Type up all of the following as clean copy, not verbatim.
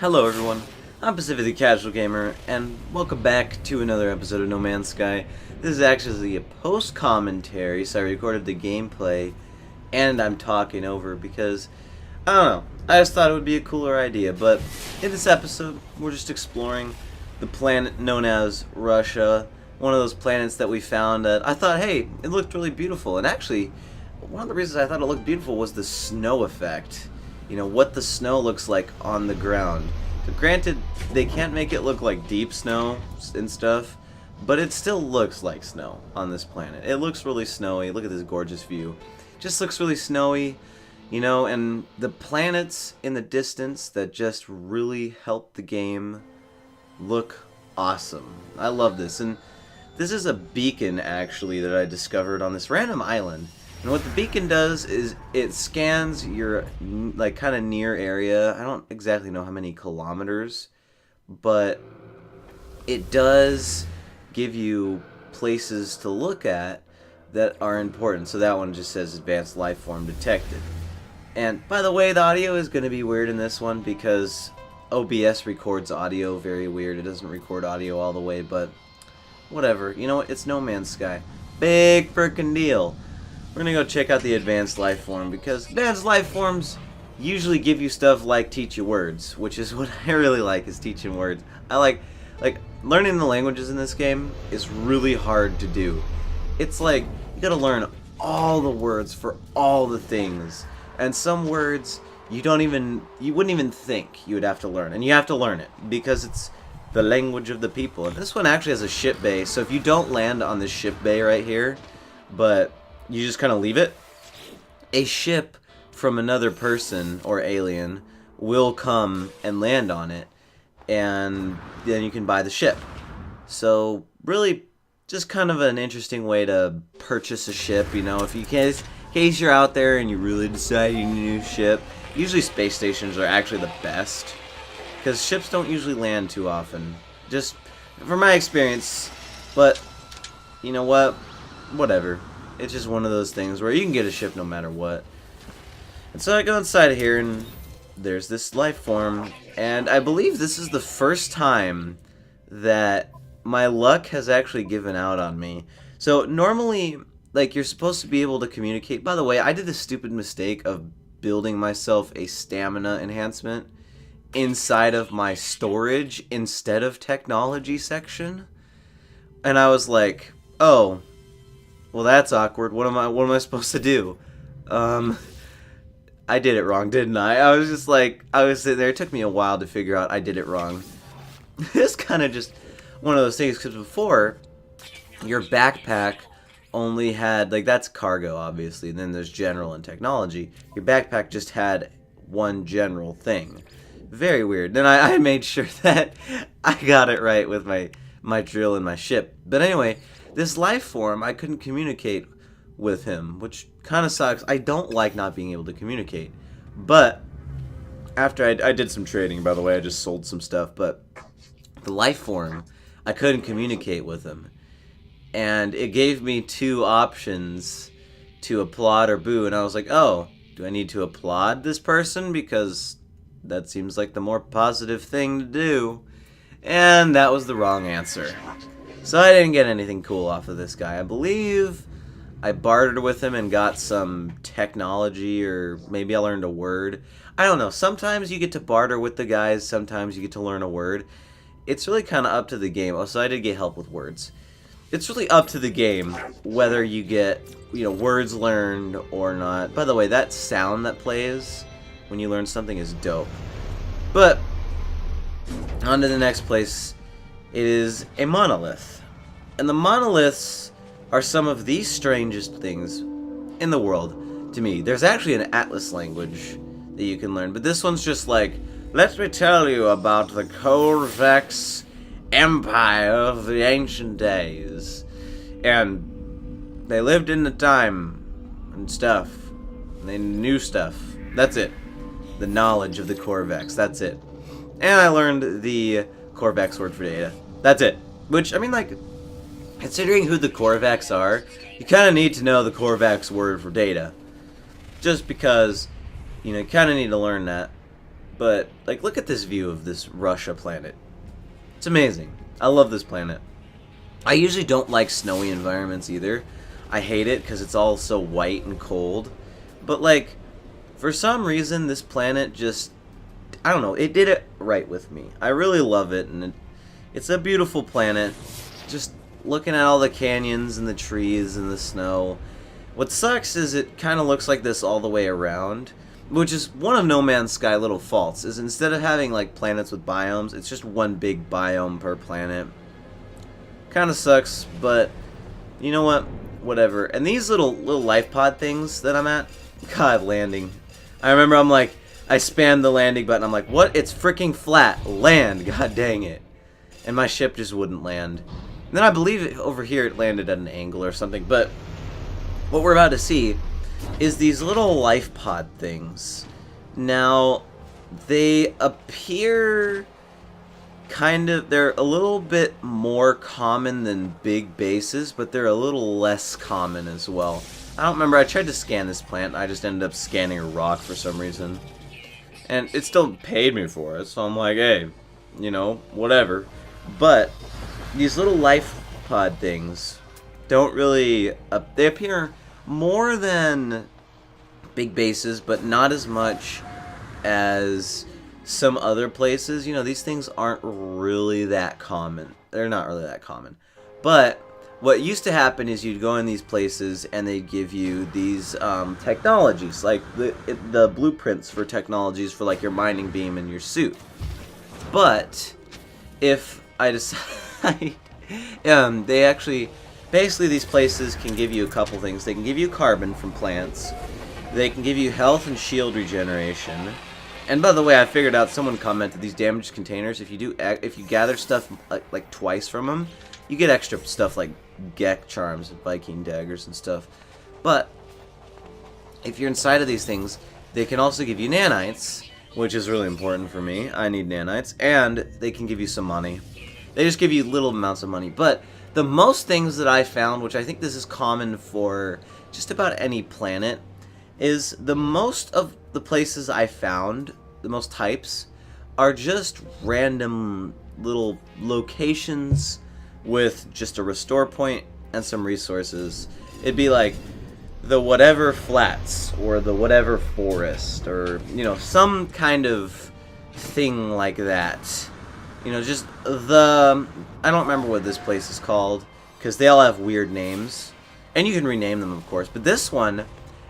Hello everyone, I'm Pacific the Casual Gamer, and welcome back to another episode of No Man's Sky. This is actually a post-commentary, so I recorded the gameplay, and I'm talking over because, I don't know, I just thought it would be a cooler idea, but in this episode, we're just exploring the planet known as Russia, one of those planets that we found that I thought, hey, it looked really beautiful, and actually, one of the reasons I thought it looked beautiful was the snow effect. You know, what the snow looks like on the ground. So granted, they can't make it look like deep snow and stuff, but it still looks like snow on this planet. It looks really snowy. Look at this gorgeous view. Just looks really snowy, you know, and the planets in the distance that just really help the game look awesome. I love this. And this is a beacon, actually, that I discovered on this random island. And what the beacon does is it scans your, like, kind of near area. I don't exactly know how many kilometers, but it does give you places to look at that are important. So that one just says advanced life form detected. And by the way, the audio is going to be weird in this one because OBS records audio very weird. It doesn't record audio all the way, but whatever. You know what? It's No Man's Sky. Big frickin' deal. We're gonna go check out the advanced life form because advanced life forms usually give you stuff like teach you words, which is what I really like, is teaching words. I like learning the languages in this game is really hard to do. It's like you gotta learn all the words for all the things, and some words you wouldn't even think you would have to learn, and you have to learn it because it's the language of the people. And this one actually has a ship bay, so if you don't land on this ship bay right here, but you just kind of leave it, a ship from another person or alien will come and land on it, and then you can buy the ship. So really just kind of an interesting way to purchase a ship, you know, if you can, in case you're out there and you really decide you need a new ship. Usually space stations are actually the best because ships don't usually land too often, just from my experience. But you know what, whatever. It's just one of those things where you can get a ship no matter what. And so I go inside here and there's this life form, and I believe this is the first time that my luck has actually given out on me. So normally, like, you're supposed to be able to communicate. By the way, I did the stupid mistake of building myself a stamina enhancement inside of my storage instead of technology section. And I was like, oh, well, that's awkward. What am I supposed to do? I did it wrong, didn't I? I was just like, I was sitting there. It took me a while to figure out I did it wrong. It's kind of just one of those things, because before, your backpack only had, like, that's cargo, obviously, and then there's general and technology. Your backpack just had one general thing. Very weird. Then I made sure that I got it right with my drill and my ship. But anyway, this life form, I couldn't communicate with him, which kind of sucks. I don't like not being able to communicate. But after I did some trading, by the way, I just sold some stuff, but the life form, I couldn't communicate with him. And it gave me two options to applaud or boo, and I was like, oh, do I need to applaud this person? Because that seems like the more positive thing to do. And that was the wrong answer. So I didn't get anything cool off of this guy. I believe I bartered with him and got some technology, or maybe I learned a word. I don't know. Sometimes you get to barter with the guys. Sometimes you get to learn a word. It's really kind of up to the game. Oh, so I did get help with words. It's really up to the game whether you get, you know, words learned or not. By the way, that sound that plays when you learn something is dope. But on to the next place. It is a monolith. And the monoliths are some of the strangest things in the world to me. There's actually an Atlas language that you can learn, but this one's just like, let me tell you about the Corvex Empire of the ancient days. And they lived in the time and stuff. And they knew stuff. That's it. The knowledge of the Corvex. That's it. And I learned the Corvex word for data. That's it. Which, I mean, like, considering who the Corvex are, you kind of need to know the Corvex word for data. Just because, you know, you kind of need to learn that. but like look at this view of this Russia planet. It's amazing. I love this planet. I usually don't like snowy environments either. I hate it because it's all so white and cold. But like, for some reason, this planet just, I don't know, it did it right with me. I really love it, and it's a beautiful planet. Just looking at all the canyons and the trees and the snow. What sucks is it kind of looks like this all the way around, which is one of No Man's Sky little faults, is instead of having like planets with biomes, it's just one big biome per planet. Kind of sucks, but you know what? Whatever. And these little life pod things that I'm at, God, landing. I remember I spammed the landing button. I'm like, what? It's freaking flat. Land. God dang it. And my ship just wouldn't land. And then I believe over here it landed at an angle or something. But what we're about to see is these little life pod things. Now, they appear they're a little bit more common than big bases, but they're a little less common as well. I don't remember, I tried to scan this plant, I just ended up scanning a rock for some reason. And it still paid me for it, so I'm like, hey, you know, whatever. But these little life pod things don't really, they appear more than big bases, but not as much as some other places. You know, these things aren't really that common. They're not really that common. But what used to happen is you'd go in these places and they'd give you these technologies, like the blueprints for technologies for like your mining beam and your suit. But if I decide, they actually, basically these places can give you a couple things. They can give you carbon from plants. They can give you health and shield regeneration. And by the way, I figured out, someone commented, these damaged containers, if you gather stuff like twice from them, you get extra stuff like Gek charms and Viking daggers and stuff. But if you're inside of these things, they can also give you nanites, which is really important for me. I need nanites. And they can give you some money. They just give you little amounts of money. But the most things that I found, which I think this is common for just about any planet, is the most of the places I found, the most types, are just random little locations with just a restore point and some resources. It'd be like the whatever flats or the whatever forest, or, you know, some kind of thing like that. You know, just the, I don't remember what this place is called, because they all have weird names, and you can rename them, of course, but this one,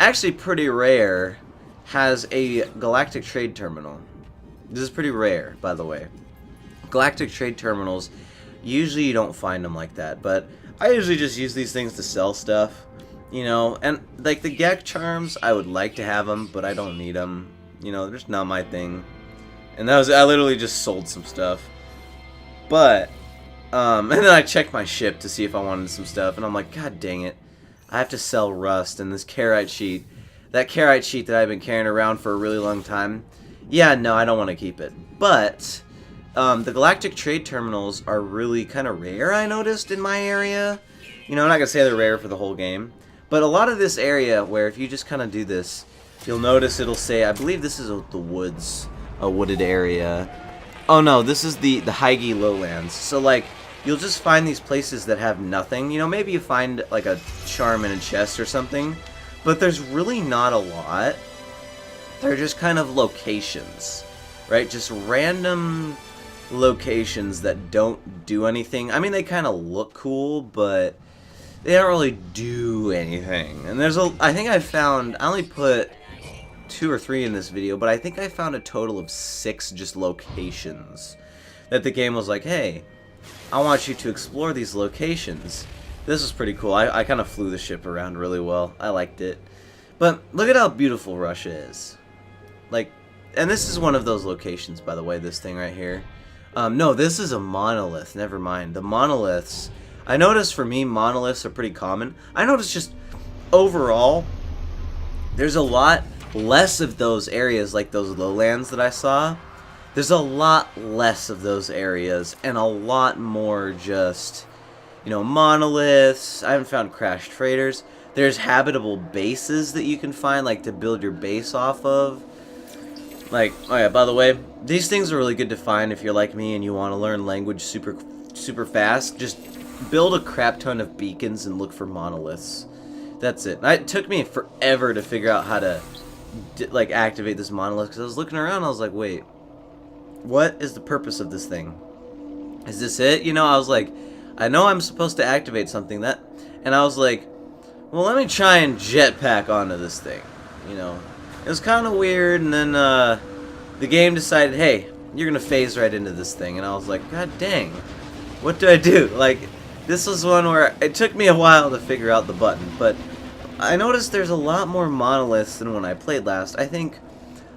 actually pretty rare, has a galactic trade terminal. This is pretty rare, by the way. Galactic trade terminals, usually you don't find them like that, but I usually just use these things to sell stuff, you know. And like the Gek charms, I would like to have them, but I don't need them, you know. They're just not my thing. And that was, I literally just sold some stuff. But and then I checked my ship to see if I wanted some stuff, and I'm like, god dang it, I have to sell rust and this carite sheet. That carite sheet that I've been carrying around for a really long time. Yeah, no, I don't want to keep it. But the galactic trade terminals are really kind of rare, I noticed, in my area. You know, I'm not going to say they're rare for the whole game. But a lot of this area, where if you just kind of do this, you'll notice it'll say, I believe this is the woods, a wooded area. Oh no, this is the Hygie lowlands. So like, you'll just find these places that have nothing. You know, maybe you find like a charm in a chest or something, but there's really not a lot. They're just kind of locations, right? Just random locations that don't do anything. I mean, they kind of look cool, but they don't really do anything. And there's I think I found, I only put 2 or 3 in this video, but I think I found a total of 6 just locations that the game was like, hey, I want you to explore these locations. This was pretty cool. I kind of flew the ship around really well. I liked it. But look at how beautiful Russia is. Like, and this is one of those locations, by the way, this thing right here. No, this is a monolith. Never mind. The monoliths, I noticed for me, monoliths are pretty common. I noticed just overall, there's a lot less of those areas, like those lowlands that I saw. There's a lot less of those areas, and a lot more just, you know, monoliths. I haven't found crashed freighters. There's habitable bases that you can find, like to build your base off of. Like, oh yeah, by the way, these things are really good to find if you're like me and you want to learn language super fast. Just build a crap ton of beacons and look for monoliths. That's it. It took me forever to figure out how to like activate this monolith, because I was looking around and I was like, wait, what is the purpose of this thing? Is this it? You know, I was like, I know I'm supposed to activate something and I was like, well, let me try and jetpack onto this thing. You know, it was kind of weird, and then the game decided, hey, you're gonna phase right into this thing, and I was like, god dang, what do I do? Like, this was one where it took me a while to figure out the button, but I noticed there's a lot more monoliths than when I played last. I think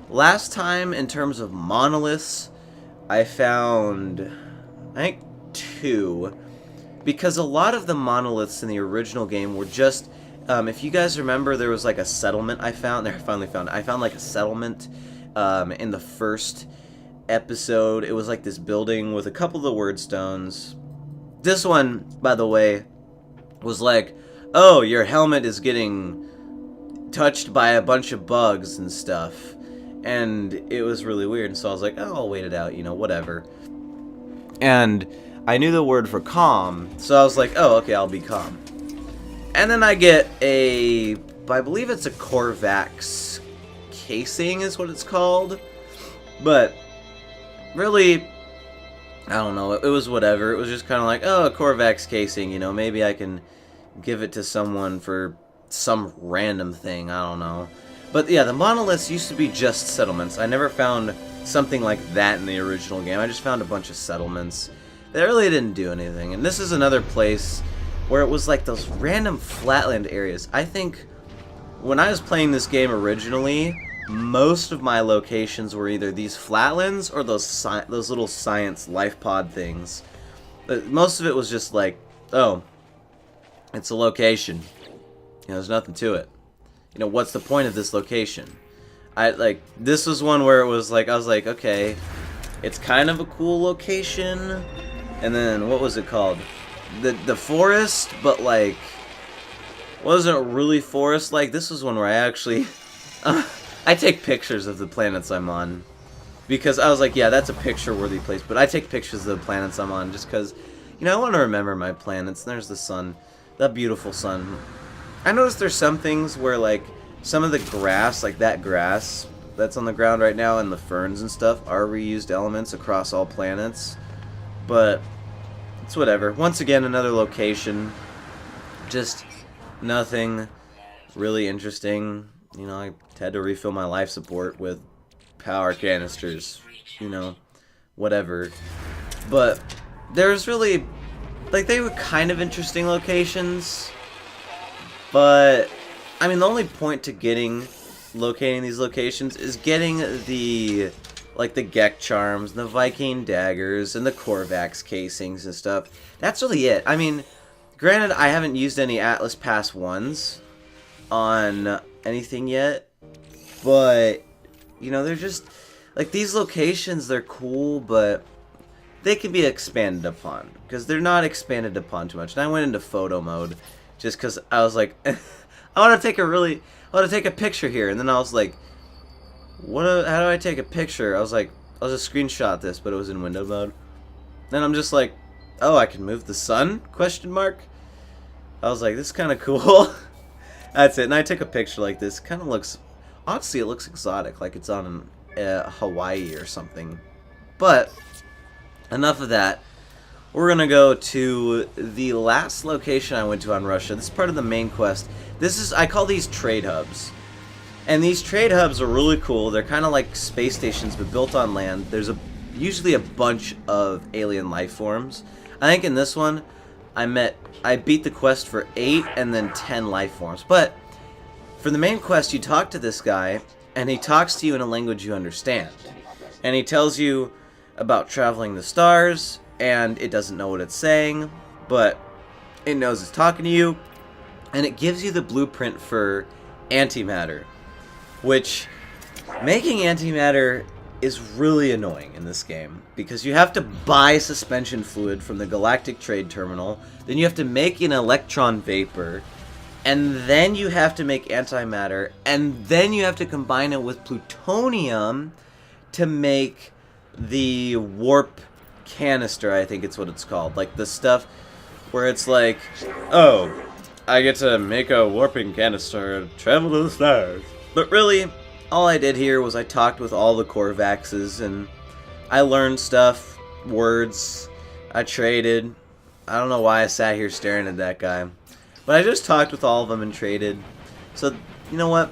last time, in terms of monoliths, I found, I think, 2, because a lot of the monoliths in the original game were just, if you guys remember, there was like a settlement I found. I found like a settlement in the first episode. It was like this building with a couple of the word stones. This one, by the way, was like, oh, your helmet is getting touched by a bunch of bugs and stuff. And it was really weird, so I was like, oh, I'll wait it out, you know, whatever. And I knew the word for calm, so I was like, oh, okay, I'll be calm. And then I get I believe it's a Korvax casing is what it's called. But really, I don't know, it was whatever. It was just kind of like, oh, a Korvax casing, you know, maybe I can give it to someone for some random thing, I don't know. But yeah, the monoliths used to be just settlements. I never found something like that in the original game. I just found a bunch of settlements that really didn't do anything. And this is another place where it was like those random flatland areas. I think when I was playing this game originally, most of my locations were either these flatlands or those little science life pod things. But most of it was just like, oh, it's a location. You know, there's nothing to it. You know, what's the point of this location? This was one where it was like, I was like, okay, it's kind of a cool location. And then, what was it called? The forest, but like, wasn't really forest. Like, this was one where I actually, I take pictures of the planets I'm on. Because I was like, yeah, that's a picture-worthy place. But I take pictures of the planets I'm on just because, you know, I want to remember my planets. And there's the sun. That beautiful sun. I noticed there's some things where, like, some of the grass, like that grass that's on the ground right now, and the ferns and stuff, are reused elements across all planets. But it's whatever. Once again, another location. Just nothing really interesting. You know, I had to refill my life support with power canisters. You know, whatever. But there's really, like, they were kind of interesting locations. But, I mean, the only point to locating these locations is getting the, like, the Gek charms, the Viking daggers, and the Korvax casings and stuff. That's really it. I mean, granted, I haven't used any Atlas Pass 1s on anything yet, but, you know, they're just, like, these locations, they're cool, but they can be expanded upon, because they're not expanded upon too much. And I went into photo mode, just because I was like, I want to take a picture here. And then I was like, how do I take a picture? I was like, I'll just screenshot this, but it was in window mode. Then I'm just like, oh, I can move the sun? Question mark. I was like, this is kind of cool. That's it. And I took a picture like this. Kind of looks, honestly, it looks exotic, like it's on Hawaii or something. But enough of that. We're going to go to the last location I went to on Russia. This is part of the main quest. I call these trade hubs. And these trade hubs are really cool. They're kind of like space stations, but built on land. There's usually a bunch of alien life forms. I think in this one, I beat the quest for 8 and then 10 life forms. But for the main quest, you talk to this guy, and he talks to you in a language you understand. And he tells you about traveling the stars, and it doesn't know what it's saying, but it knows it's talking to you, and it gives you the blueprint for antimatter, which, making antimatter is really annoying in this game, because you have to buy suspension fluid from the Galactic Trade Terminal, then you have to make an electron vapor, and then you have to make antimatter, and then you have to combine it with plutonium to make the warp canister, I think it's what it's called. Like the stuff where it's like, oh, I get to make a warping canister and travel to the stars. But really, all I did here was I talked with all the Korvaxes and I learned stuff, words, I traded. I don't know why I sat here staring at that guy. But I just talked with all of them and traded. So, you know what?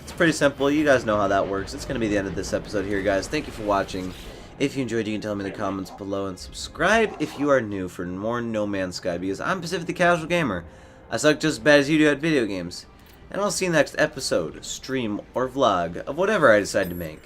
It's pretty simple. You guys know how that works. It's going to be the end of this episode here, guys. Thank you for watching. If you enjoyed, you can tell me in the comments below. And subscribe if you are new for more No Man's Sky. Because I'm Pacific the Casual Gamer. I suck just as bad as you do at video games. And I'll see you next episode, stream, or vlog of whatever I decide to make.